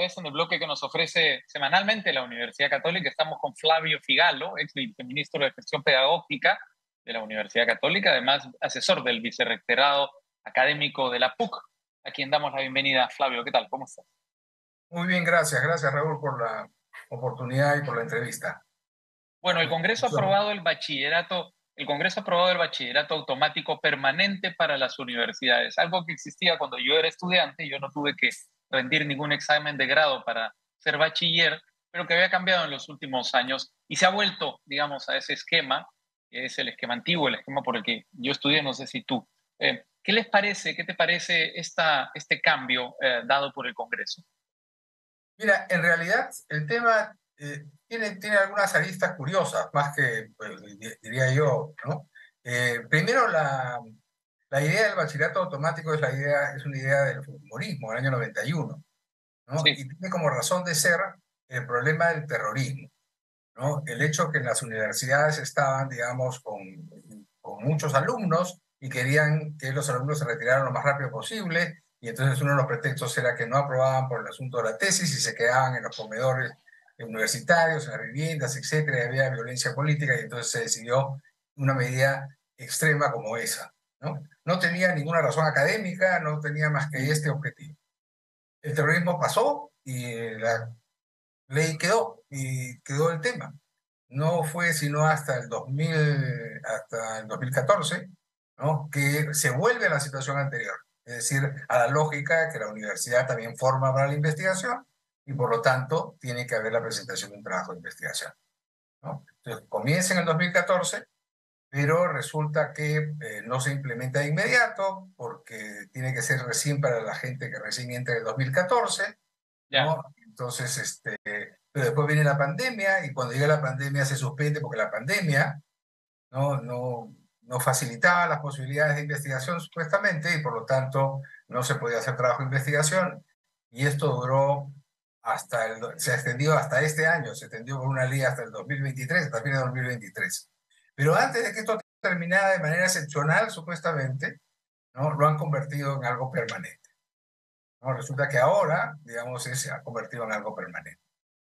Cafés, en el bloque que nos ofrece semanalmente la Universidad Católica. Estamos con Flavio Figalo, ex viceministro de Gestión Pedagógica de la Universidad Católica, además asesor del vicerrectorado académico de la PUC, a quien damos la bienvenida. Flavio, ¿qué tal? ¿Cómo estás? Muy bien, gracias. Gracias, Raúl, por la oportunidad y por la entrevista. Bueno, el Congreso ha aprobado el bachillerato automático permanente para las universidades, algo que existía cuando yo era estudiante. Yo no tuve que rendir ningún examen de grado para ser bachiller, pero que había cambiado en los últimos años y se ha vuelto, digamos, a ese esquema, que es el esquema antiguo, el esquema por el que yo estudié, no sé si tú. ¿Qué les parece, qué te parece este cambio dado por el Congreso? Mira, en realidad el tema tiene algunas aristas curiosas, más que, pues, diría yo, ¿no? Primero, la idea del bachillerato automático es una idea del fujimorismo, del año 91, ¿no? Sí, Y tiene como razón de ser el problema del terrorismo, ¿no? El hecho que las universidades estaban, digamos, con muchos alumnos y querían que los alumnos se retiraran lo más rápido posible, y entonces uno de los pretextos era que no aprobaban por el asunto de la tesis y se quedaban en los comedores universitarios, en las viviendas, etcétera, y había violencia política, y entonces se decidió una medida extrema como esa, ¿no? No tenía ninguna razón académica, no tenía más que este objetivo. El terrorismo pasó y la ley quedó, y quedó el tema. No fue sino hasta el 2014, ¿no?, que se vuelve a la situación anterior, es decir, a la lógica que la universidad también forma para la investigación y por lo tanto tiene que haber la presentación de un trabajo de investigación, ¿no? Entonces comienza en el 2014, pero resulta que no se implementa de inmediato porque tiene que ser recién para la gente que recién entra en el 2014, ya. ¿no? Entonces, pero después viene la pandemia y cuando llega la pandemia se suspende porque la pandemia no facilitaba las posibilidades de investigación supuestamente y por lo tanto no se podía hacer trabajo de investigación, y esto duró se extendió hasta este año, se extendió por una ley hasta el 2023, hasta el fin de 2023. Pero antes de que esto terminara de manera excepcional, supuestamente, ¿no?, lo han convertido en algo permanente, ¿no? Resulta que ahora, digamos, se ha convertido en algo permanente.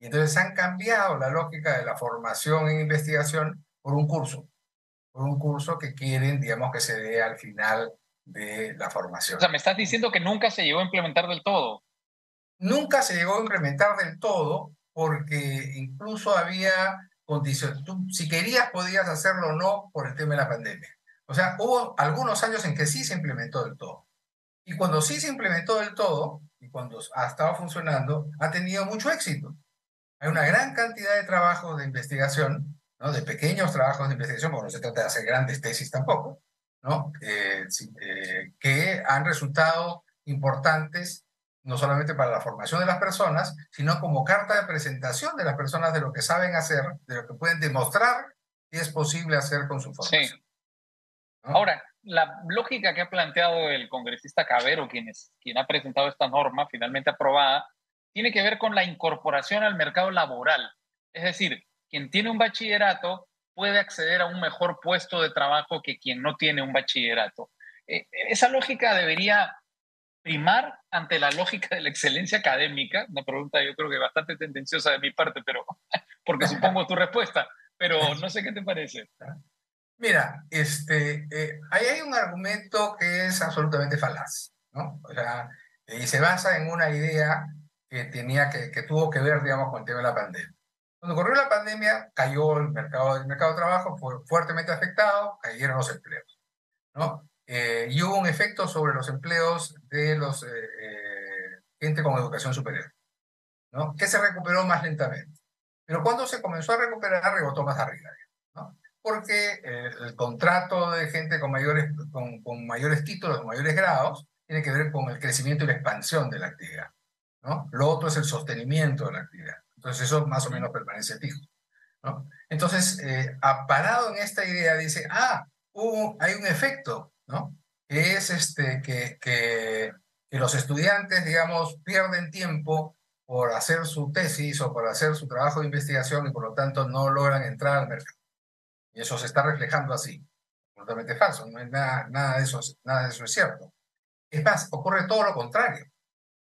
Y entonces han cambiado la lógica de la formación en investigación por un curso que quieren, digamos, que se dé al final de la O formación. sea, me estás diciendo que nunca se llegó a implementar del todo. Nunca se llegó a implementar del todo porque incluso había condiciones. Tú, si querías, podías hacerlo o no por el tema de la pandemia. O sea, hubo algunos años en que sí se implementó del todo. Y cuando sí se implementó del todo, y cuando ha estado funcionando, ha tenido mucho éxito. Hay una gran cantidad de trabajos de investigación, ¿no?, de pequeños trabajos de investigación, porque no se trata de hacer grandes tesis tampoco, ¿no?, sí, que han resultado importantes no solamente para la formación de las personas, sino como carta de presentación de las personas de lo que saben hacer, de lo que pueden demostrar que es posible hacer con su Sí. formación, ¿no? Ahora, la lógica que ha planteado el congresista Cabero, quien ha presentado esta norma finalmente aprobada, tiene que ver con la incorporación al mercado laboral. Es decir, quien tiene un bachillerato puede acceder a un mejor puesto de trabajo que quien no tiene un bachillerato. Esa lógica debería primar ante la lógica de la excelencia académica. Una pregunta yo creo que bastante tendenciosa de mi parte, pero porque supongo tu respuesta, pero no sé qué te parece. Mira, ahí hay un argumento que es absolutamente falaz, ¿no? O sea, y se basa en una idea que tuvo que ver, digamos, con el tema de la pandemia. Cuando ocurrió la pandemia, cayó el mercado de trabajo, fue fuertemente afectado, cayeron los empleos, ¿no? Y hubo un efecto sobre los empleos de gente con educación superior, ¿no?, que se recuperó más lentamente. Pero cuando se comenzó a recuperar, rebotó más arriba, ¿no? Porque el contrato de gente con mayores títulos, con mayores grados, tiene que ver con el crecimiento y la expansión de la actividad, ¿no? Lo otro es el sostenimiento de la actividad. Entonces eso más o Ujú. menos permanece fijo, ¿no? Entonces, parado en esta idea, dice, hay un efecto, ¿no?, que es que los estudiantes, digamos, pierden tiempo por hacer su tesis o por hacer su trabajo de investigación y por lo tanto no logran entrar al mercado. Y eso se está reflejando así. Absolutamente falso, no es nada de eso es cierto. Es más, ocurre todo lo contrario.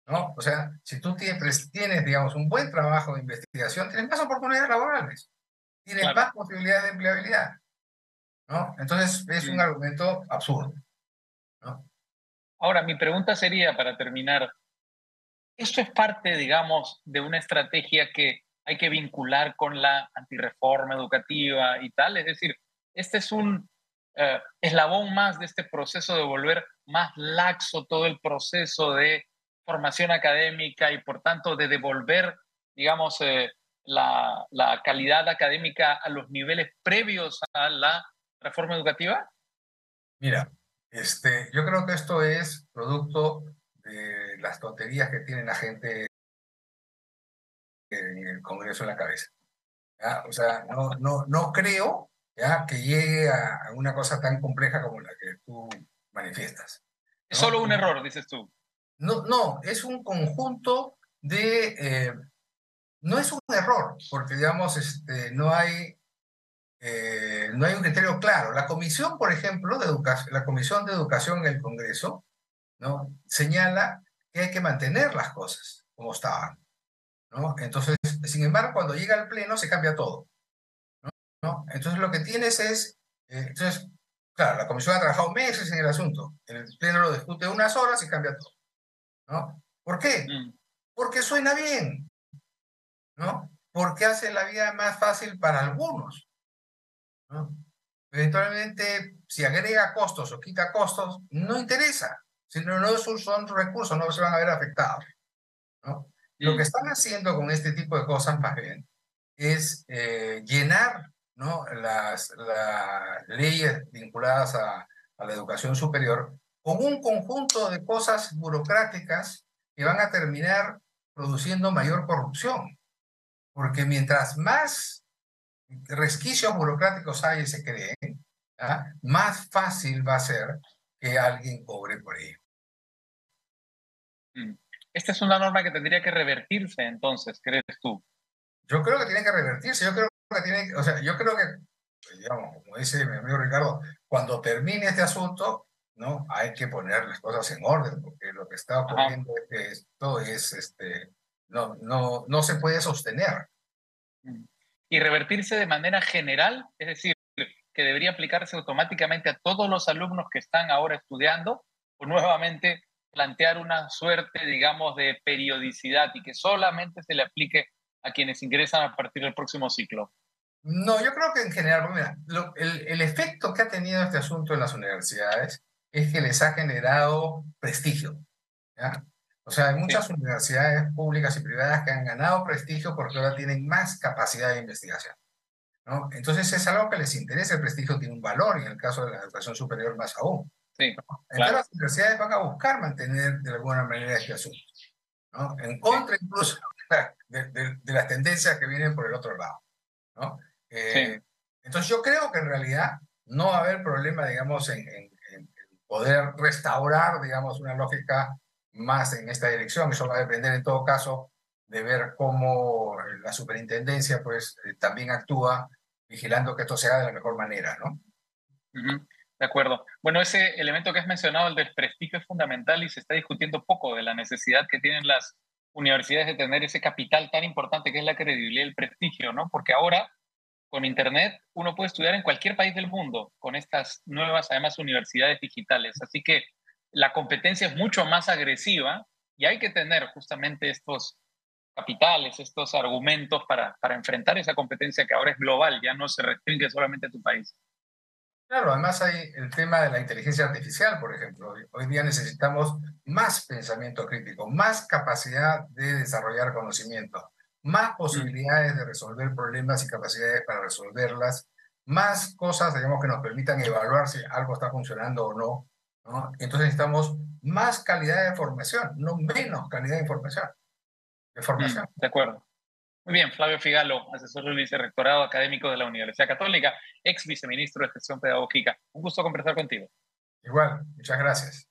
¿no? O sea, si tú tienes, digamos, un buen trabajo de investigación, tienes más oportunidades laborales, tienes Claro. más posibilidades de empleabilidad, ¿no? Entonces, es un Mm. argumento absurdo, ¿no? Ahora, mi pregunta sería, para terminar, ¿esto es parte, digamos, de una estrategia que hay que vincular con la antirreforma educativa y tal? Es decir, este es un eslabón más de este proceso de volver más laxo todo el proceso de formación académica y, por tanto, de devolver, digamos, la calidad académica a los niveles previos a la reforma educativa. Mira, yo creo que esto es producto de las tonterías que tiene la gente en el Congreso en la cabeza. ¿Ya? O sea, no creo, ¿ya?, que llegue a una cosa tan compleja como la que tú manifiestas, Es ¿no? solo un error, dices tú. No, es un conjunto de... no es un error, porque, digamos, no hay un criterio claro. La comisión, por ejemplo, de educación, la Comisión de Educación en el Congreso, ¿no?, señala que hay que mantener las cosas como estaban, ¿no? Entonces, sin embargo, cuando llega al Pleno se cambia todo, ¿no? Entonces, lo que tienes es... entonces, claro, la comisión ha trabajado meses en el asunto. El Pleno lo discute unas horas y cambia todo, ¿no? ¿Por qué? Mm, Porque suena bien, ¿no? Porque hace la vida más fácil para algunos, ¿no? Eventualmente, si agrega costos o quita costos, no interesa. Si no son recursos, no se van a ver afectados, ¿no? Lo que mm, están haciendo con este tipo de cosas, más bien, es llenar, ¿no?, las leyes vinculadas a la educación superior con un conjunto de cosas burocráticas que van a terminar produciendo mayor corrupción. Porque mientras más resquicios burocráticos hay y se creen, ¿ah?, más fácil va a ser que alguien cobre por ello. mm. Esta es una norma que tendría que revertirse, entonces, ¿crees tú? Yo creo que tiene que revertirse, yo creo que o sea, yo creo que, pues, digamos, como dice mi amigo Ricardo, cuando termine este asunto, ¿no?, hay que poner las cosas en orden, porque lo que está Ajá. ocurriendo es que esto no se puede sostener. Mm. Y revertirse de manera general, es decir, que debería aplicarse automáticamente a todos los alumnos que están ahora estudiando, o nuevamente plantear una suerte, digamos, de periodicidad y que solamente se le aplique a quienes ingresan a partir del próximo ciclo. No, yo creo que en general, mira, el efecto que ha tenido este asunto en las universidades es que les ha generado prestigio, ¿ya? O sea, hay Sí. muchas universidades públicas y privadas que han ganado prestigio porque ahora tienen más capacidad de investigación, ¿no? Entonces es algo que les interesa, el prestigio tiene un valor, y en el caso de la educación superior más aún. Sí, Entonces claro. las universidades van a buscar mantener de alguna manera este asunto, ¿no? En Sí, contra incluso de las tendencias que vienen por el otro lado, ¿no? sí. Eh, entonces yo creo que en realidad no va a haber problema, digamos, en poder restaurar, digamos, una lógica más en esta dirección. Eso va a depender en todo caso de ver cómo la superintendencia, pues, también actúa vigilando que esto se haga de la mejor manera, ¿no? Ujú, de acuerdo. Bueno, ese elemento que has mencionado, el del prestigio, es fundamental y se está discutiendo poco de la necesidad que tienen las universidades de tener ese capital tan importante que es la credibilidad y el prestigio, ¿no? Porque ahora, con Internet, uno puede estudiar en cualquier país del mundo con estas nuevas, además, universidades digitales. Así que la competencia es mucho más agresiva y hay que tener justamente estos capitales, estos argumentos para enfrentar esa competencia que ahora es global, ya no se restringe solamente a tu país. Claro, además hay el tema de la inteligencia artificial, por ejemplo. Hoy día necesitamos más pensamiento crítico, más capacidad de desarrollar conocimiento, más Mm, posibilidades de resolver problemas y capacidades para resolverlas, más cosas, digamos, que nos permitan evaluar si algo está funcionando o no, ¿no? Entonces necesitamos más calidad de formación, no menos calidad de información, de formación. de acuerdo. Muy bien, Flavio Figalo, asesor del vicerrectorado académico de la Universidad Católica, ex viceministro de Gestión Pedagógica. Un gusto conversar contigo. Igual, muchas gracias.